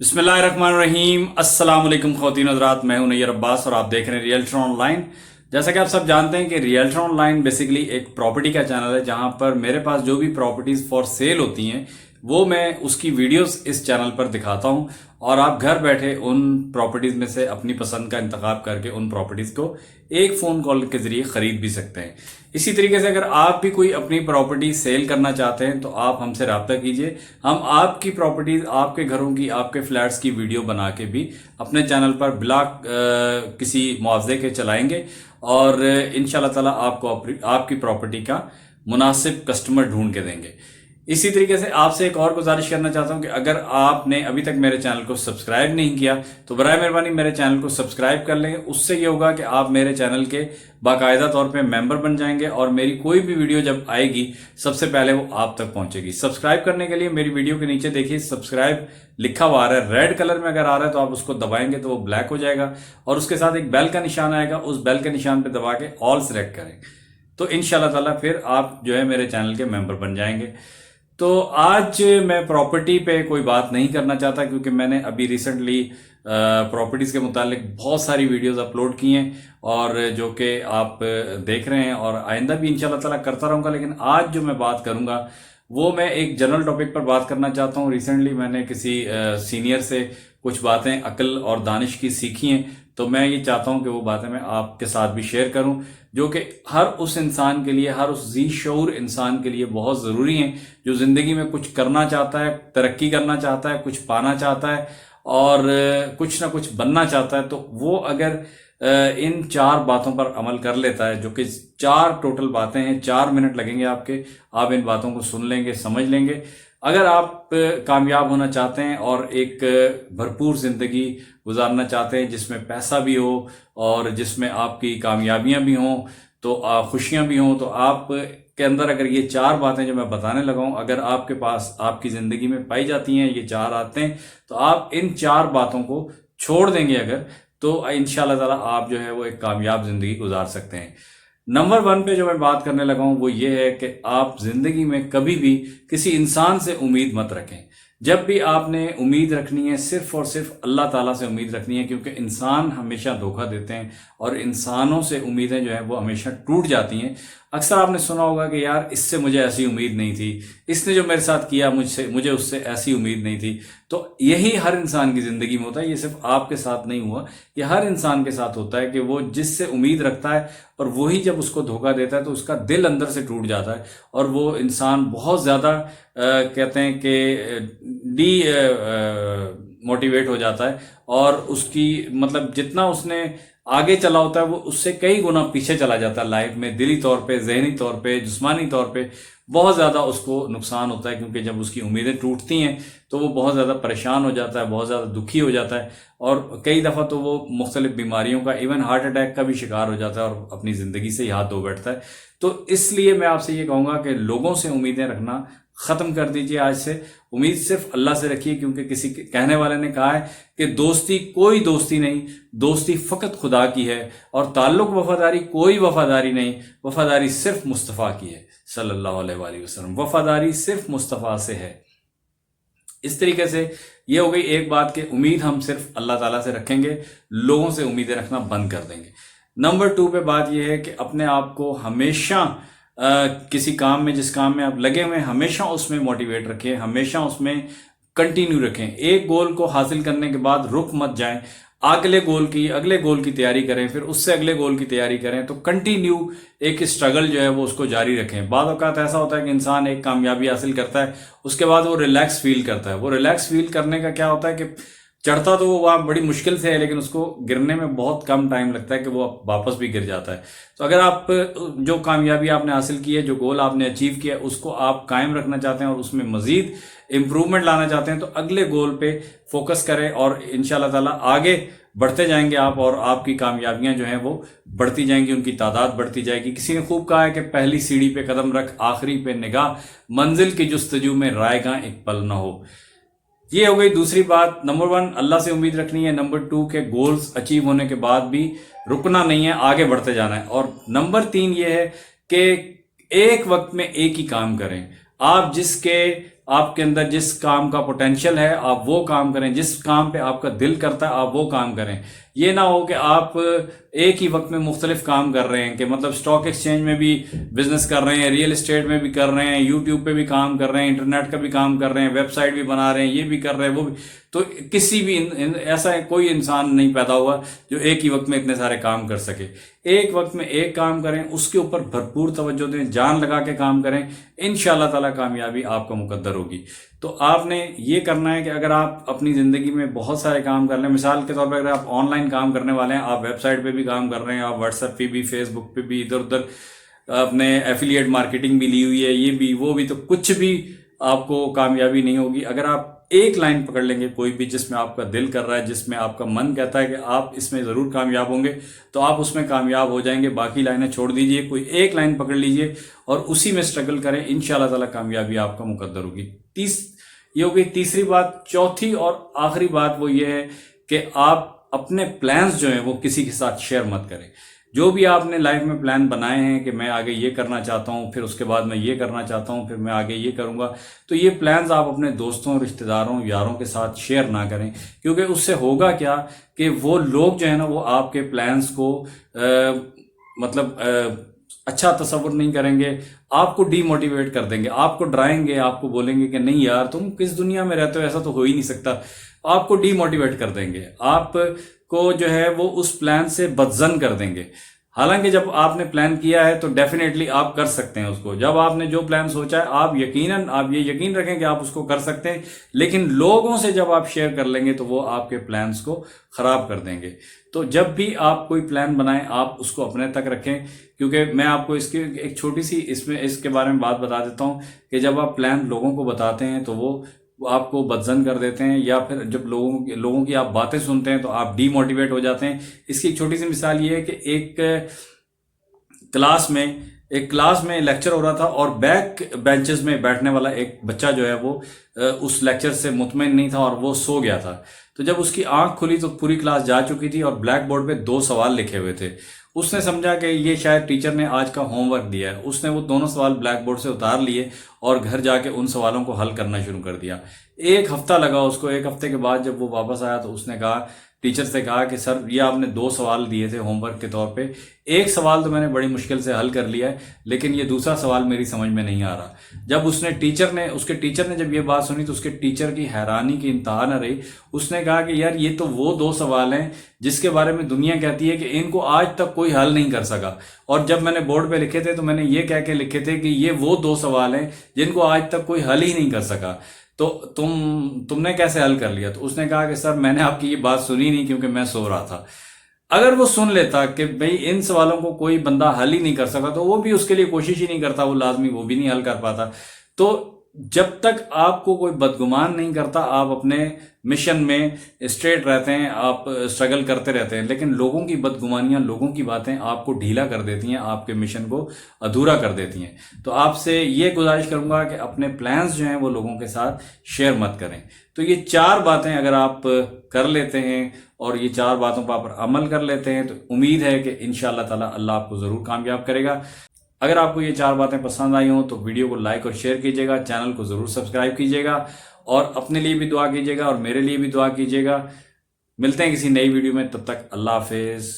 बिस्मिल्लाहिर्रहमानिर्रहीम। अस्सलाम वालेकुम ख़वातीन हज़रात, मैं हूं नैयर अब्बास और आप देख रहे हैं रियल्टर ऑनलाइन। जैसा कि आप सब जानते हैं कि रियल्टर ऑनलाइन बेसिकली एक प्रॉपर्टी का चैनल है जहां पर मेरे पास जो भी प्रॉपर्टीज़ फॉर सेल होती हैं वो मैं उसकी वीडियोस इस चैनल पर दिखाता हूं और आप घर बैठे उन प्रॉपर्टीज़ में से अपनी पसंद का इंतखाब करके उन प्रॉपर्टीज़ को एक फ़ोन कॉल के ज़रिए ख़रीद भी सकते हैं। इसी तरीके से अगर आप भी कोई अपनी प्रॉपर्टी सेल करना चाहते हैं तो आप हमसे रब्ता कीजिए। हम आपकी प्रॉपर्टीज, आपके घरों की, आपके फ्लैट्स की वीडियो बना के भी अपने चैनल पर बिला किसी मुआवजे के चलाएंगे और इंशाल्लाह ताला आपको आपकी प्रॉपर्टी का मुनासिब कस्टमर ढूंढ के देंगे। इसी तरीके से आपसे एक और गुजारिश करना चाहता हूं कि अगर आपने अभी तक मेरे चैनल को सब्सक्राइब नहीं किया तो बराए मेहरबानी मेरे चैनल को सब्सक्राइब कर लेंगे। उससे ये होगा कि आप मेरे चैनल के बाकायदा तौर पे मेंबर बन जाएंगे और मेरी कोई भी वीडियो जब आएगी सबसे पहले वो आप तक पहुंचेगी। सब्सक्राइब करने के लिए मेरी वीडियो के नीचे देखिए सब्सक्राइब लिखा हुआ आ रहा है, रेड कलर में अगर आ रहा है तो आप उसको दबाएंगे तो वो ब्लैक हो जाएगा और उसके साथ एक बेल का निशान आएगा, उस बेल के निशान पर दबा के ऑल सेलेक्ट करें तो इंशाल्लाह ताला फिर आप जो है मेरे चैनल के मेंबर बन जाएंगे। तो आज मैं प्रॉपर्टी पे कोई बात नहीं करना चाहता क्योंकि मैंने अभी रिसेंटली प्रॉपर्टीज़ के मुतालिक बहुत सारी वीडियोस अपलोड की हैं और जो कि आप देख रहे हैं और आइंदा भी इंशाल्लाह ताला करता रहूँगा। लेकिन आज जो मैं बात करूँगा वो मैं एक जनरल टॉपिक पर बात करना चाहता हूँ। रिसेंटली मैंने किसी सीनियर से कुछ बातें अक्ल और दानिश की सीखी हैं तो मैं ये चाहता हूँ कि वो बातें मैं आपके साथ भी शेयर करूँ जो कि हर उस इंसान के लिए, हर उस जी शऊर इंसान के लिए बहुत ज़रूरी हैं जो ज़िंदगी में कुछ करना चाहता है, तरक्की करना चाहता है, कुछ पाना चाहता है और कुछ ना कुछ बनना चाहता है। तो वो अगर इन 4 बातों पर अमल कर लेता है, जो कि 4 टोटल बातें हैं, 4 मिनट लगेंगे आपके, आप इन बातों को सुन लेंगे, समझ लेंगे। अगर आप कामयाब होना चाहते हैं और एक भरपूर ज़िंदगी गुजारना चाहते हैं जिसमें पैसा भी हो और जिसमें आपकी कामयाबियां भी हों तो खुशियां भी हों, तो आप के अंदर अगर ये 4 बातें जो मैं बताने लगा हूं अगर आपके पास आपकी ज़िंदगी में पाई जाती हैं, ये 4 आदतें, तो आप इन 4 बातों को छोड़ देंगे अगर, तो इंशाल्लाह ताला आप जो है वो एक कामयाब ज़िंदगी गुजार सकते हैं। नंबर 1 पे जो मैं बात करने लगा हूं वो ये है कि आप जिंदगी में कभी भी किसी इंसान से उम्मीद मत रखें। जब भी आपने उम्मीद रखनी है सिर्फ और सिर्फ अल्लाह ताला से उम्मीद रखनी है, क्योंकि इंसान हमेशा धोखा देते हैं और इंसानों से उम्मीदें जो है वो हमेशा टूट जाती हैं। अक्सर आपने सुना होगा कि यार इससे मुझे ऐसी उम्मीद नहीं थी, इसने जो मेरे साथ किया मुझे उससे ऐसी उम्मीद नहीं थी। तो यही हर इंसान की ज़िंदगी में होता है, ये सिर्फ आपके साथ नहीं हुआ, ये हर इंसान के साथ होता है कि वो जिससे उम्मीद रखता है और वही जब उसको धोखा देता है तो उसका दिल अंदर से टूट जाता है और वो इंसान बहुत ज़्यादा कहते हैं कि मोटिवेट हो जाता है और उसकी मतलब जितना उसने आगे चला होता है वो उससे कई गुना पीछे चला जाता है लाइफ में, दिली तौर पे, जहनी तौर पे, जिस्मानी तौर पे बहुत ज़्यादा उसको नुकसान होता है क्योंकि जब उसकी उम्मीदें टूटती हैं तो वो बहुत ज़्यादा परेशान हो जाता है, बहुत ज़्यादा दुखी हो जाता है और कई दफ़ा तो वो मुख्तलिफ बीमारियों का, इवन हार्ट अटैक का भी शिकार हो जाता है और अपनी ज़िंदगी से ही हाथ धो बैठता है। तो इसलिए मैं आपसे ये कहूँगा कि लोगों से उम्मीदें रखना ख़त्म कर दीजिए। आज से उम्मीद सिर्फ अल्लाह से रखिए, क्योंकि किसी कहने वाले ने कहा है कि दोस्ती कोई दोस्ती नहीं, दोस्ती फ़कत खुदा की है और ताल्लुक़ वफ़ादारी कोई वफ़ादारी नहीं, वफ़ादारी सिर्फ मुस्तफ़ा की है सल्लल्लाहु अलैहि वसल्लम, वफ़ादारी सिर्फ मुस्तफ़ा से है। इस तरीके से ये हो गई एक बात कि उम्मीद हम सिर्फ अल्लाह ताला से रखेंगे, लोगों से उम्मीदें रखना बंद कर देंगे। नंबर 2 पे बात यह है कि अपने आप को हमेशा किसी काम में, जिस काम में आप लगे हुए हैं, हमेशा उसमें मोटिवेट रखें, हमेशा उसमें कंटिन्यू रखें। एक गोल को हासिल करने के बाद रुक मत जाएं, अगले गोल की तैयारी करें, फिर उससे अगले गोल की तैयारी करें। तो कंटिन्यू एक स्ट्रगल जो है वो उसको जारी रखें। बाद औक़ात ऐसा होता है कि इंसान एक कामयाबी हासिल करता है, उसके बाद वो रिलैक्स फील करता है। वो रिलैक्स फील करने का क्या होता है कि चढ़ता तो वो वहाँ बड़ी मुश्किल से है लेकिन उसको गिरने में बहुत कम टाइम लगता है कि वो वापस भी गिर जाता है। तो अगर आप जो कामयाबी आपने हासिल की है, जो गोल आपने अचीव किया है, उसको आप कायम रखना चाहते हैं और उसमें मज़ीद इम्प्रूवमेंट लाना चाहते हैं तो अगले गोल पे फोकस करें और इंशाल्लाह ताला आगे बढ़ते जाएंगे आप और आपकी कामयाबियां जो हैं वो बढ़ती जाएंगी, उनकी तादाद बढ़ती जाएगी। किसी ने खूब कहा है कि पहली सीढ़ी पे कदम रख, आखिरी पे निगाह, मंजिल की जुस्तजू में रायगां एक पल न हो। ये हो गई दूसरी बात। नंबर 1 अल्लाह से उम्मीद रखनी है। नंबर 2 के गोल्स अचीव होने के बाद भी रुकना नहीं है, आगे बढ़ते जाना है। और नंबर 3 ये है कि एक वक्त में एक ही काम करें। आप जिसके آپ کے اندر جس کام کا پوٹینشیل ہے آپ وہ کام کریں، جس کام پہ آپ کا دل کرتا ہے آپ وہ کام کریں. یہ نہ ہو کہ آپ ایک ہی وقت میں مختلف کام کر رہے ہیں، کہ مطلب اسٹاک ایکسچینج میں بھی بزنس کر رہے ہیں، ریئل اسٹیٹ میں بھی کر رہے ہیں، یوٹیوب پہ بھی کام کر رہے ہیں، انٹرنیٹ کا بھی کام کر رہے ہیں، ویب سائٹ بھی بنا رہے ہیں، یہ بھی کر رہے ہیں وہ بھی. تو کسی بھی ایسا کوئی انسان نہیں پیدا ہوا جو ایک ہی وقت میں اتنے سارے کام کر سکے. ایک وقت میں ایک کام کریں، اس کے اوپر بھرپور توجہ دیں، جان لگا کے کام کریں، انشاءاللہ تعالی کامیابی آپ کا مقدر ہوگی. تو آپ نے یہ کرنا ہے کہ اگر آپ اپنی زندگی میں بہت سارے کام کر لیں، مثال کے طور پہ اگر آپ آن لائن کام کرنے والے ہیں، آپ ویب سائٹ پہ بھی کام کر رہے ہیں، آپ واٹس ایپ پہ بھی، فیس بک پہ بھی، ادھر ادھر اپنے ایفیلیٹ مارکیٹنگ بھی لی ہوئی ہے، یہ بھی وہ بھی، تو کچھ بھی آپ کو کامیابی نہیں ہوگی. اگر آپ ایک لائن پکڑ لیں گے کوئی بھی جس میں آپ کا دل کر رہا ہے، جس میں آپ کا من کہتا ہے کہ آپ اس میں ضرور کامیاب ہوں گے، تو آپ اس میں کامیاب ہو جائیں گے. باقی لائنیں چھوڑ دیجئے، کوئی ایک لائن پکڑ لیجئے اور اسی میں سٹرگل کریں، انشاءاللہ تعالی کامیابی آپ کا مقدر ہوگی. یہ ہو گئی تیسری بات. چوتھی اور آخری بات وہ یہ ہے کہ آپ اپنے پلانز جو ہیں وہ کسی کے ساتھ شیئر مت کریں. جو بھی آپ نے لائف میں پلان بنائے ہیں کہ میں آگے یہ کرنا چاہتا ہوں، پھر اس کے بعد میں یہ کرنا چاہتا ہوں، پھر میں آگے یہ کروں گا، تو یہ پلانز آپ اپنے دوستوں، رشتہ داروں، یاروں کے ساتھ شیئر نہ کریں. کیونکہ اس سے ہوگا کیا کہ وہ لوگ جو ہے نا وہ آپ کے پلانز کو اچھا تصور نہیں کریں گے، آپ کو ڈی موٹیویٹ کر دیں گے، آپ کو ڈرائیں گے، آپ کو بولیں گے کہ نہیں یار تم کس دنیا میں رہتے ہو، ایسا تو ہو ہی نہیں سکتا. آپ کو ڈی موٹیویٹ کر دیں گے، آپ کو جو ہے وہ اس پلان سے بدظن کر دیں گے. حالانکہ جب آپ نے پلان کیا ہے تو ڈیفینیٹلی آپ کر سکتے ہیں اس کو. جب آپ نے جو پلان سوچا ہے آپ یہ یقین رکھیں کہ آپ اس کو کر سکتے ہیں. لیکن لوگوں سے جب آپ شیئر کر لیں گے تو وہ آپ کے پلانز کو خراب کر دیں گے. تو جب بھی آپ کوئی پلان بنائیں آپ اس کو اپنے تک رکھیں. کیونکہ میں آپ کو اس کی ایک چھوٹی سی اس کے بارے میں بات بتا دیتا ہوں کہ جب آپ پلان لوگوں کو بتاتے ہیں تو وہ آپ کو بدظن کر دیتے ہیں، یا پھر جب لوگوں کی آپ باتیں سنتے ہیں تو آپ ڈی موٹیویٹ ہو جاتے ہیں. اس کی ایک چھوٹی سی مثال یہ ہے کہ ایک کلاس میں لیکچر ہو رہا تھا اور بیک بینچز میں بیٹھنے والا ایک بچہ جو ہے وہ اس لیکچر سے مطمئن نہیں تھا اور وہ سو گیا تھا. تو جب اس کی آنکھ کھلی تو پوری کلاس جا چکی تھی اور بلیک بورڈ پہ 2 سوال لکھے ہوئے تھے. اس نے سمجھا کہ یہ شاید ٹیچر نے آج کا ہوم ورک دیا ہے. اس نے وہ دونوں سوال بلیک بورڈ سے اتار لیے اور گھر جا کے ان سوالوں کو حل کرنا شروع کر دیا. 1 ہفتہ لگا اس کو. 1 ہفتے کے بعد جب وہ واپس آیا تو اس نے کہا ٹیچر سے کہا کہ سر یہ آپ نے 2 سوال دیے تھے ہوم ورک کے طور پہ، 1 سوال تو میں نے بڑی مشکل سے حل کر لیا ہے لیکن یہ دوسرا سوال میری سمجھ میں نہیں آ رہا. جب اس کے ٹیچر نے جب یہ بات سنی تو اس کے ٹیچر کی حیرانی کی انتہا نہ رہی. اس نے کہا کہ یار یہ تو وہ 2 سوال ہیں جس کے بارے میں دنیا کہتی ہے کہ ان کو آج تک کوئی حل نہیں کر سکا، اور جب میں نے بورڈ پہ لکھے تھے تو میں نے یہ کہہ کے لکھے تھے کہ یہ وہ 2 سوال ہیں جن کو آج تک کوئی حل ہی نہیں کر سکا، تو تم نے کیسے حل کر لیا؟ تو اس نے کہا کہ سر میں نے آپ کی یہ بات سنی نہیں کیونکہ میں سو رہا تھا. اگر وہ سن لیتا کہ بھئی ان سوالوں کو کوئی بندہ حل ہی نہیں کر سکا تو وہ بھی اس کے لیے کوشش ہی نہیں کرتا، وہ لازمی وہ بھی نہیں حل کر پاتا. تو جب تک آپ کو کوئی بدگمان نہیں کرتا آپ اپنے مشن میں اسٹریٹ رہتے ہیں، آپ اسٹرگل کرتے رہتے ہیں. لیکن لوگوں کی بدگمانیاں، لوگوں کی باتیں آپ کو ڈھیلا کر دیتی ہیں، آپ کے مشن کو ادھورا کر دیتی ہیں. تو آپ سے یہ گزارش کروں گا کہ اپنے پلانز جو ہیں وہ لوگوں کے ساتھ شیئر مت کریں. تو یہ 4 باتیں اگر آپ کر لیتے ہیں اور یہ 4 باتوں پر عمل کر لیتے ہیں تو امید ہے کہ انشاءاللہ تعالی اللہ آپ کو ضرور کامیاب کرے گا. اگر آپ کو یہ 4 باتیں پسند آئی ہوں تو ویڈیو کو لائک اور شیئر کیجیے گا، چینل کو ضرور سبسکرائب کیجیے گا اور اپنے لیے بھی دعا کیجیے گا اور میرے لیے بھی دعا کیجیے گا. ملتے ہیں کسی نئی ویڈیو میں، تب تک اللہ حافظ.